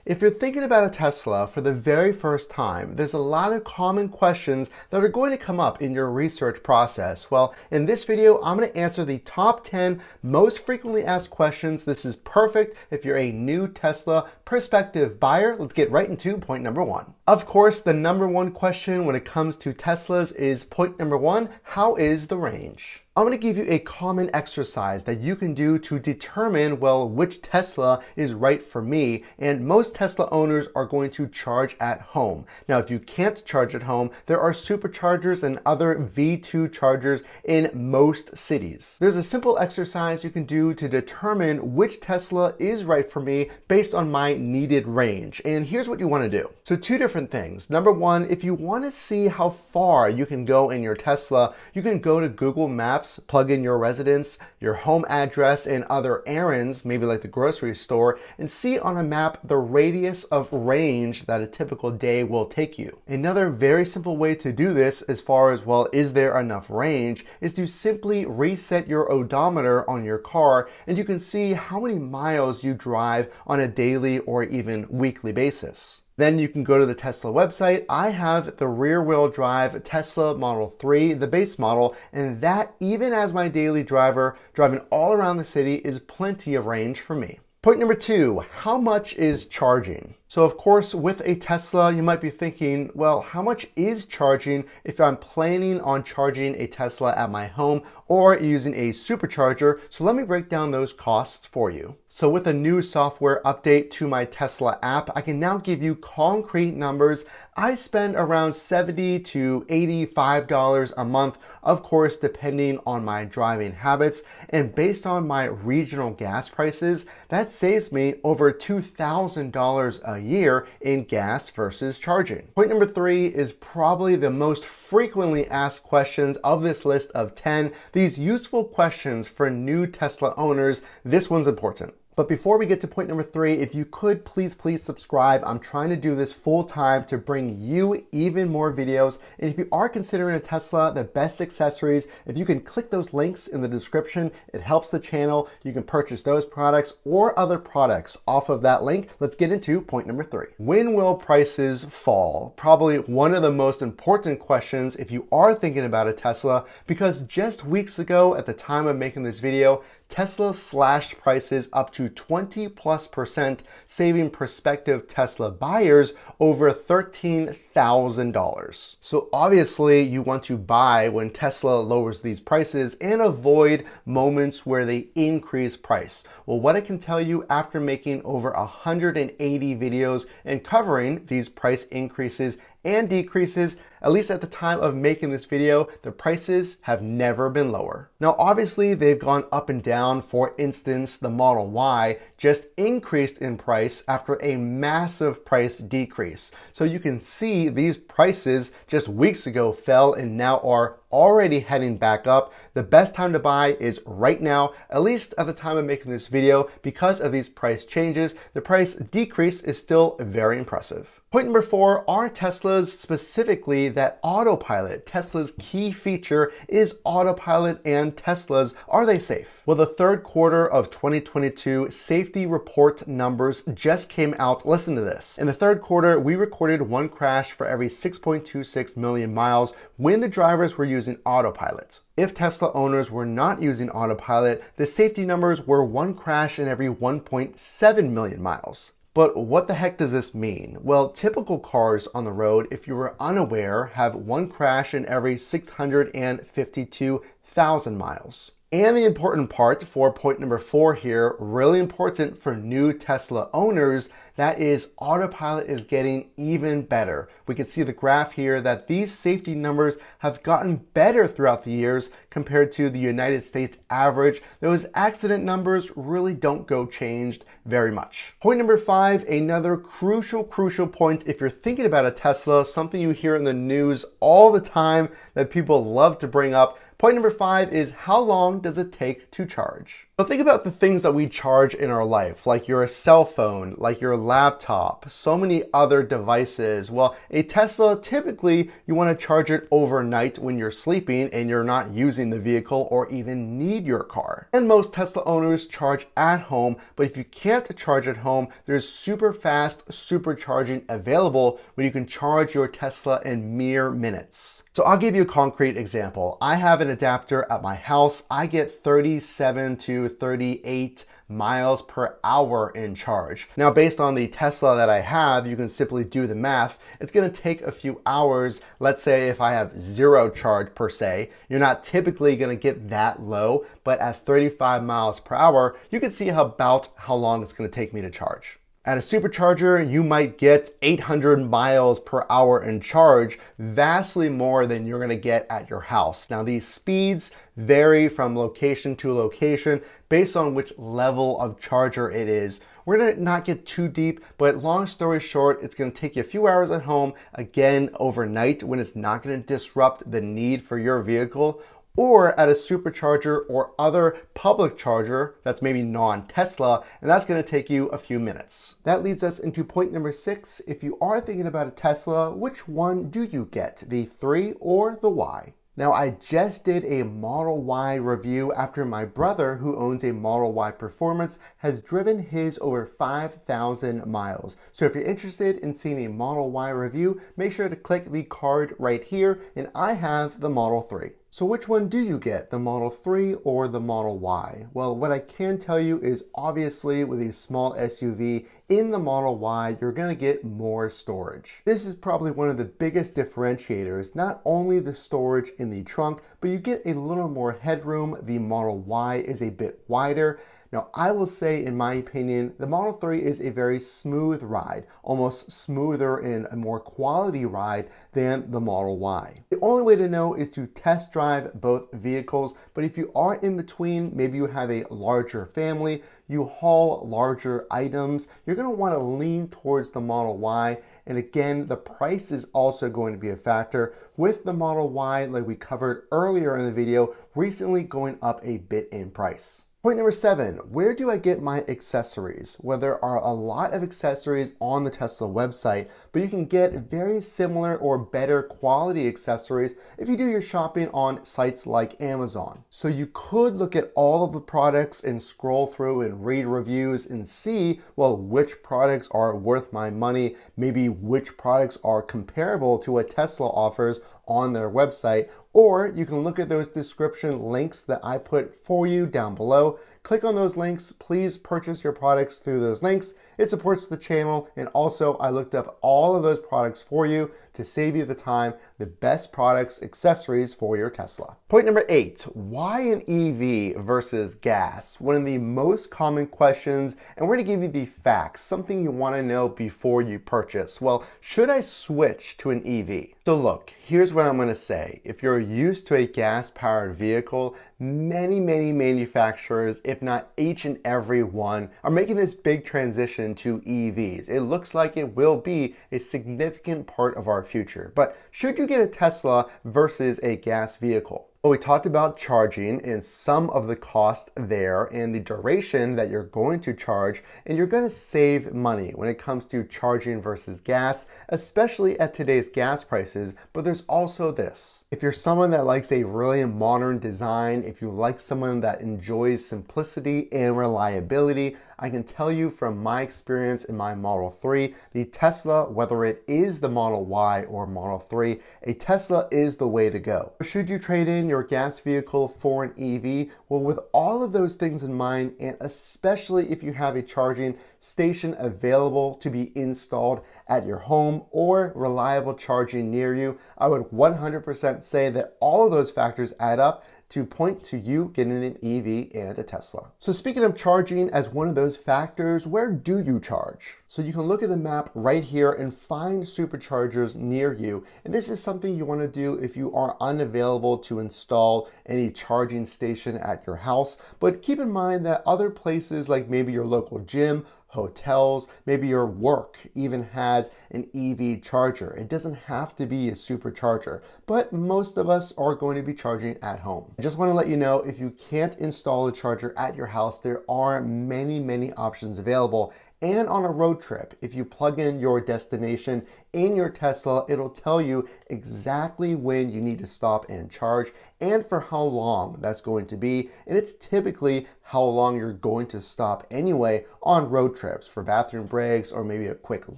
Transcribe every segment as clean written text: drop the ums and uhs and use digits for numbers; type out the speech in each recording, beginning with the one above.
If you're thinking about a Tesla for the very first time, there's a lot of common questions that are going to come up in your research process. Well, in this video, I'm going to answer the top 10 most frequently asked questions. This is perfect if you're a new Tesla prospective buyer. Let's get right into point number one. Of course, the number one question when it comes to Teslas is point number one: how is the range? I'm going to give you a common exercise that you can do to determine, well, which Tesla is right for me. And most Tesla owners are going to charge at home. Now, if you can't charge at home, there are superchargers and other V2 chargers in most cities. There's a simple exercise you can do to determine which Tesla is right for me based on my needed range. And here's what you want to do. So two different things. Number one, if you want to see how far you can go in your Tesla, you can go to Google Maps, plug in your residence, your home address, and other errands, maybe like the grocery store, and see on a map the radius of range that a typical day will take you. Another very simple way to do this, as far as, well, is there enough range, is to simply reset your odometer on your car, and you can see how many miles you drive on a daily or even weekly basis. Then you can go to the Tesla website. I have the rear-wheel drive Tesla Model 3, the base model, and that, even as my daily driver, driving all around the city, is plenty of range for me. Point number two, how much is charging? So of course, with a Tesla, you might be thinking, well, how much is charging if I'm planning on charging a Tesla at my home or using a supercharger? So let me break down those costs for you. So with a new software update to my Tesla app, I can now give you concrete numbers. I spend around $70 to $85 a month, of course, depending on my driving habits. And based on my regional gas prices, that saves me over $2,000 a year in gas versus charging. Point number three is probably the most frequently asked questions of this list of 10. These useful questions for new Tesla owners. This one's important. But before we get to point number three, if you could please subscribe. I'm trying to do this full time to bring you even more videos. And if you are considering a Tesla, the best accessories, if you can click those links in the description, it helps the channel. You can purchase those products or other products off of that link. Let's get into point number three. When will prices fall? Probably one of the most important questions if you are thinking about a Tesla, because just weeks ago at the time of making this video, Tesla slashed prices up to 20+%, saving prospective Tesla buyers over $13,000. So obviously you want to buy when Tesla lowers these prices and avoid moments where they increase price. Well, what I can tell you after making over 180 videos and covering these price increases and decreases, at least at the time of making this video, the prices have never been lower. Now, obviously they've gone up and down. For instance, the Model Y just increased in price after a massive price decrease. So you can see these prices just weeks ago fell and now are already heading back up. The best time to buy is right now, at least at the time of making this video, because of these price changes. The price decrease is still very impressive. Point number four, are Teslas, specifically that autopilot? Tesla's key feature is autopilot, and Teslas, are they safe? Well, the third quarter of 2022 safety report numbers just came out. Listen to this. In the third quarter, we recorded one crash for every 6.26 million miles when the drivers were using autopilot. If Tesla owners were not using autopilot, the safety numbers were one crash in every 1.7 million miles. But what the heck does this mean? Well, typical cars on the road, if you were unaware, have one crash in every 652,000 miles. And the important part for point number four here, really important for new Tesla owners, that is autopilot is getting even better. We can see the graph here that these safety numbers have gotten better throughout the years compared to the United States average. Those accident numbers really don't go changed very much. Point number five, another crucial point if you're thinking about a Tesla, something you hear in the news all the time that people love to bring up. Point number five is, how long does it take to charge? But think about the things that we charge in our life, like your cell phone, like your laptop, so many other devices. Well, a Tesla, typically you want to charge it overnight when you're sleeping and you're not using the vehicle or even need your car. And most Tesla owners charge at home, but if you can't charge at home, there's super fast supercharging available where you can charge your Tesla in mere minutes. So I'll give you a concrete example. I have an adapter at my house. I get 37 to 38 miles per hour in charge. Now, based on the Tesla that I have, you can simply do the math. It's going to take a few hours. Let's say if I have zero charge per se, you're not typically going to get that low, but at 35 miles per hour, you can see about how long it's going to take me to charge. At a supercharger, you might get 800 miles per hour in charge, vastly more than you're going to get at your house. Now, these speeds vary from location to location based on which level of charger it is. We're going to not get too deep, but long story short, it's going to take you a few hours at home, again, overnight, when it's not going to disrupt the need for your vehicle, or at a supercharger or other public charger that's maybe non-Tesla, and that's going to take you a few minutes. That leads us into point number 6. If you are thinking about a Tesla, which one do you get, the 3 or the Y? Now, I just did a Model Y review after my brother, who owns a Model Y Performance, has driven his over 5,000 miles. So if you're interested in seeing a Model Y review, make sure to click the card right here, and I have the Model 3. So which one do you get, the Model 3 or the Model Y? Well, what I can tell you is obviously with a small SUV in the Model Y, you're going to get more storage. This is probably one of the biggest differentiators, not only the storage in the trunk, but you get a little more headroom. The Model Y is a bit wider. Now, I will say, in my opinion, the Model 3 is a very smooth ride, almost smoother and a more quality ride than the Model Y. The only way to know is to test drive both vehicles, but if you are in between, maybe you have a larger family, you haul larger items, you're going to want to lean towards the Model Y. And again, the price is also going to be a factor, with the Model Y, like we covered earlier in the video, recently going up a bit in price. Point number 7, where do I get my accessories? Well, there are a lot of accessories on the Tesla website, but you can get very similar or better quality accessories if you do your shopping on sites like Amazon. So you could look at all of the products and scroll through and read reviews and see, well, which products are worth my money, maybe which products are comparable to what Tesla offers on their website, or you can look at those description links that I put for you down below. Click on those links. Please purchase your products through those links. It supports the channel, and also I looked up all of those products for you to save you the time, the best products, accessories for your Tesla. Point number 8, why an EV versus gas? One of the most common questions, and we're gonna give you the facts, something you wanna know before you purchase. Well, should I switch to an EV? So look, here's what I'm gonna say. If you're used to a gas-powered vehicle, many manufacturers, if not each and every one, are making this big transition to EVs. It looks like it will be a significant part of our future. But should you get a Tesla versus a gas vehicle? Well, we talked about charging and some of the cost there and the duration that you're going to charge, and you're going to save money when it comes to charging versus gas, especially at today's gas prices. But there's also this. If you're someone that likes a really modern design, if you like someone that enjoys simplicity and reliability, I can tell you from my experience in my Model 3, the Tesla, whether it is the Model Y or Model 3, a Tesla is the way to go. Should you trade in your gas vehicle for an EV? Well, with all of those things in mind, and especially if you have a charging station available to be installed at your home or reliable charging near you, I would 100% say that all of those factors add up to point to you getting an EV and a Tesla. So speaking of charging as one of those factors, where do you charge? So you can look at the map right here and find superchargers near you. And this is something you want to do if you are unavailable to install any charging station at your house. But keep in mind that other places like maybe your local gym, hotels, maybe your work even has an EV charger. It doesn't have to be a supercharger, but most of us are going to be charging at home. I just want to let you know, if you can't install a charger at your house, there are many options available. And on a road trip, if you plug in your destination in your Tesla, it'll tell you exactly when you need to stop and charge and for how long that's going to be. And it's typically how long you're going to stop anyway on road trips for bathroom breaks or maybe a quick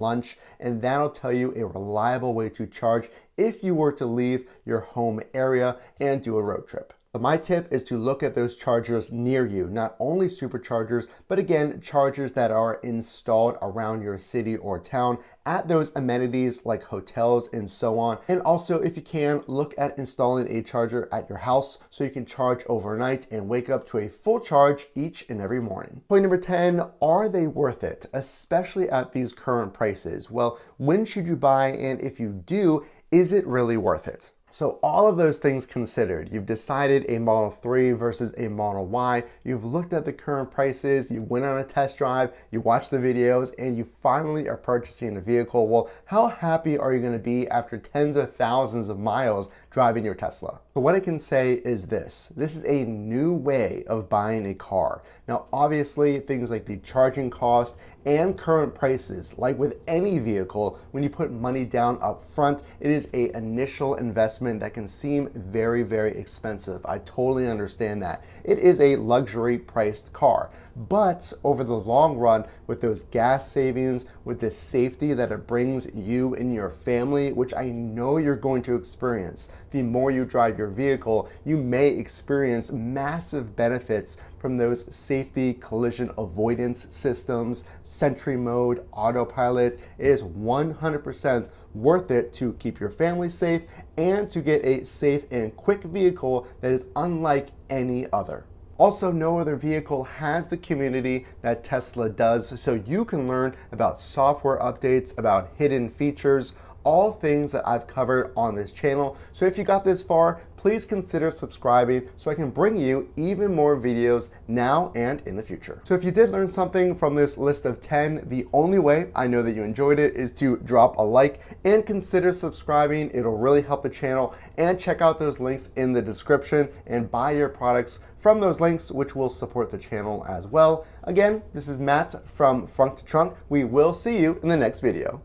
lunch. And that'll tell you a reliable way to charge if you were to leave your home area and do a road trip. But my tip is to look at those chargers near you, not only superchargers, but again, chargers that are installed around your city or town at those amenities like hotels and so on. And also, if you can, look at installing a charger at your house so you can charge overnight and wake up to a full charge each and every morning. Point number 10, are they worth it, especially at these current prices? Well, when should you buy? And if you do, is it really worth it? So all of those things considered, you've decided a Model 3 versus a Model Y, you've looked at the current prices, you went on a test drive, you watched the videos, and you finally are purchasing a vehicle. Well, how happy are you going to be after tens of thousands of miles driving your Tesla? So what I can say is this is a new way of buying a car. Now, obviously, things like the charging cost and current prices, like with any vehicle, when you put money down up front, it is an initial investment that can seem very expensive. I totally understand that. It is a luxury priced car. But over the long run, with those gas savings, with the safety that it brings you and your family, which I know you're going to experience, the more you drive your vehicle, you may experience massive benefits from those safety collision avoidance systems, Sentry mode, autopilot. It is 100% worth it to keep your family safe and to get a safe and quick vehicle that is unlike any other. Also, no other vehicle has the community that Tesla does, so you can learn about software updates, about hidden features, all things that I've covered on this channel. So if you got this far, please consider subscribing so I can bring you even more videos now and in the future. So if you did learn something from this list of 10, the only way I know that you enjoyed it is to drop a like and consider subscribing. It'll really help the channel, and check out those links in the description and buy your products from those links, which will support the channel as well. Again, this is Matt from Frunk to Trunk. We will see you in the next video.